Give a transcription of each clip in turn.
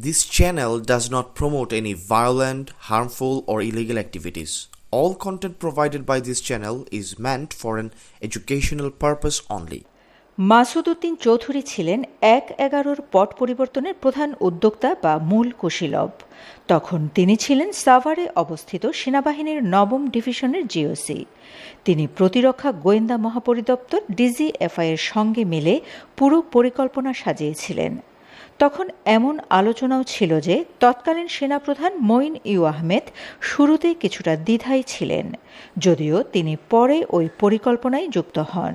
This channel does not promote any violent, harmful, or illegal activities. All content provided by this channel is meant for an educational purpose only. Masud Uddin Chowdhury ছিলেন ১/১১ পট পরিবর্তনের প্রধান উদ্যোক্তা বা মূল কুশীলব। তখন তিনি ছিলেন সাভারে অবস্থিত সেনাবাহিনীর ৯ম ডিভিশনের জিওসি। তিনি প্রতিরক্ষা গোয়েন্দা মহাপরিদপ্তর ডিজিএফআই এর সঙ্গে মিলে পুরো পরিকল্পনা সাজিয়েছিলেন। তখন এমন আলোচনাও ছিল যে তৎকালীন সেনাপ্রধান মঈন আহমেদ শুরুতে কিছুটা দ্বিধায় ছিলেন, যদিও তিনি পরে ওই পরিকল্পনায় যুক্ত হন।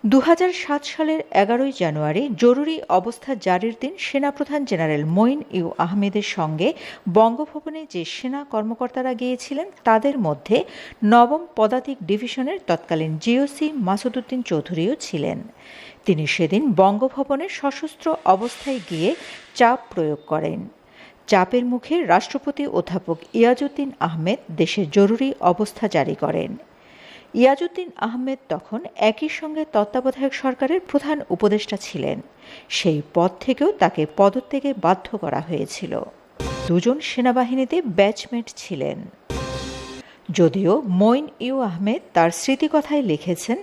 ২০০৭ সালের ১১ জানুয়ারি জরুরি অবস্থা জারির দিন সেনাপ্রধান জেনারেল মঈন আহমেদের সঙ্গে বঙ্গভবনে যে সেনা কর্মকর্তারা গিয়েছিলেন তাদের মধ্যে ৯ম পদাতিক ডিভিশনের তৎকালীন জিওসি মাসুদ উদ্দিন চৌধুরীও ছিলেন। তিনি সেদিন বঙ্গভবনের সশস্ত্র অবস্থায় গিয়ে চাপ প্রয়োগ করেন। চাপের মুখে রাষ্ট্রপতি অধ্যাপক ইয়াজউদ্দিন আহমেদ দেশে জরুরি অবস্থা জারি করেন। ইয়াজউদ্দিন আহমেদ তখন একই সঙ্গে তত্ত্বাবধায়ক সরকারের প্রধান উপদেষ্টা ছিলেন। সেই পদ থেকেও তাকে পদত্যাগে বাধ্য করা হয়েছিল। দুজন সেনাবাহিনীতে ব্যাচমেট ছিলেন। যদিও মঈন আহমেদ তার স্মৃতিকথায় লিখেছেন,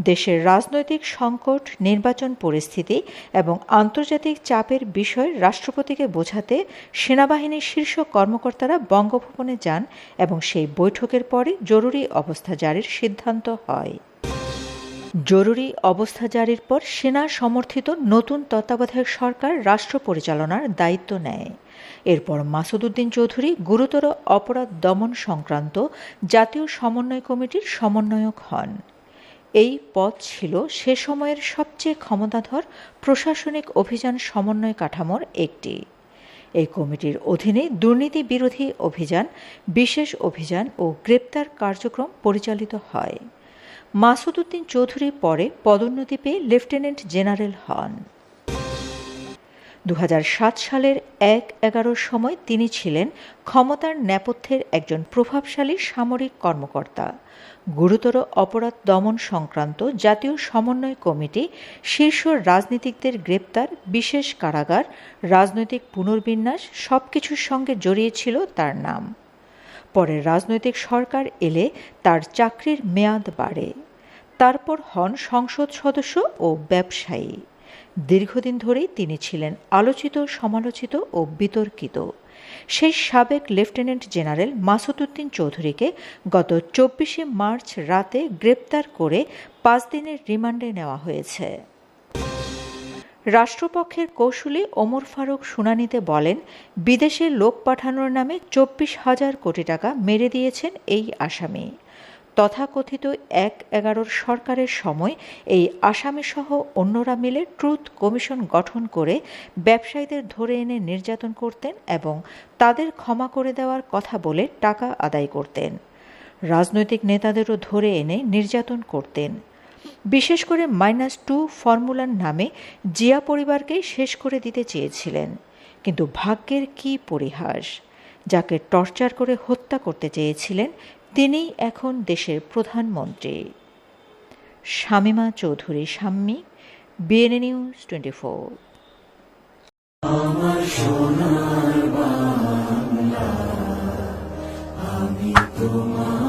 দেশের রাজনৈতিক সংকট, নির্বাচন পরিস্থিতি এবং আন্তর্জাতিক চাপের বিষয় রাষ্ট্রপতিকে বোঝাতে সেনাবাহিনীর শীর্ষ কর্মকর্তারা বঙ্গভবনে যান এবং সেই বৈঠকের পরে জরুরি অবস্থা জারির সিদ্ধান্ত হয়। জরুরি অবস্থা জারির পর সেনা সমর্থিত নতুন তত্ত্বাবধায়ক সরকার রাষ্ট্র পরিচালনার দায়িত্ব নেয়। এরপর মাসুদ উদ্দিন চৌধুরী গুরুতর অপরাধ দমন সংক্রান্ত জাতীয় সমন্বয় কমিটির সমন্বয়ক হন। এই পদ ছিল সে সময়ের সবচেয়ে ক্ষমতাধর প্রশাসনিক অভিযান সমন্বয় কাঠামোর একটি। এই কমিটির অধীনে দুর্নীতি বিরোধী অভিযান, বিশেষ অভিযান ও গ্রেপ্তার কার্যক্রম পরিচালিত হয়। মাসুদ উদ্দিন চৌধুরী পরে পদোন্নতি পেয়ে লেফটেন্যান্ট জেনারেল হন। ২০০৭ সালের ১/১১ সময় তিনি ছিলেন ক্ষমতার নেপথ্যের একজন প্রভাবশালী সামরিক কর্মকর্তা। গুরুতর অপরাধ দমন সংক্রান্ত জাতীয় সমন্বয় কমিটি, শীর্ষ রাজনীতিকদের গ্রেপ্তার, বিশেষ কারাগার, রাজনৈতিক পুনর্বিন্যাস সবকিছুর সঙ্গে জড়িয়েছিল তার নাম। পরে রাজনৈতিক সরকার এলে তার চাকরির মেয়াদ বাড়ে। তারপর হন সংসদ সদস্য ও ব্যবসায়ী। দীর্ঘদিন ধরেই তিনি ছিলেন আলোচিত, সমালোচিত ও বিতর্কিত। সেই সাবেক লেফটেন্যান্ট জেনারেল মাসুদ উদ্দিন চৌধুরীকে গত ২৪শে মার্চ রাতে গ্রেপ্তার করে ৫ দিনের রিমান্ডে নেওয়া হয়েছে। রাষ্ট্রপক্ষের কৌঁসুলি ওমর ফারুক শুনানিতে বলেন, বিদেশে লোক পাঠানোর নামে ২৪,০০০ কোটি টাকা মেরে দিয়েছেন এই আসামি। তথাকথিত ১/১১ সরকারের সময় এই আসামিসহ অন্যরা মিলে ট্রুথ কমিশন গঠন করে ব্যবসায়ীদের ধরে এনে নির্যাতন করতেন এবং তাদের ক্ষমা করে দেওয়ার কথা বলে টাকা আদায় করতেন। রাজনৈতিক নেতাদেরও ধরে এনে নির্যাতন করতেন। বিশেষ করে -2 ফর্মুলার নামে জিয়া পরিবারকেই শেষ করে দিতে চেয়েছিলেন। কিন্তু ভাগ্যের কী পরিহাস, যাকে টর্চার করে হত্যা করতে চেয়েছিলেন তিনিই এখন দেশের প্রধানমন্ত্রী। Shamima Chowdhury Shammi, BNA news 24। আমার সোনার বাংলা, আমি তোমার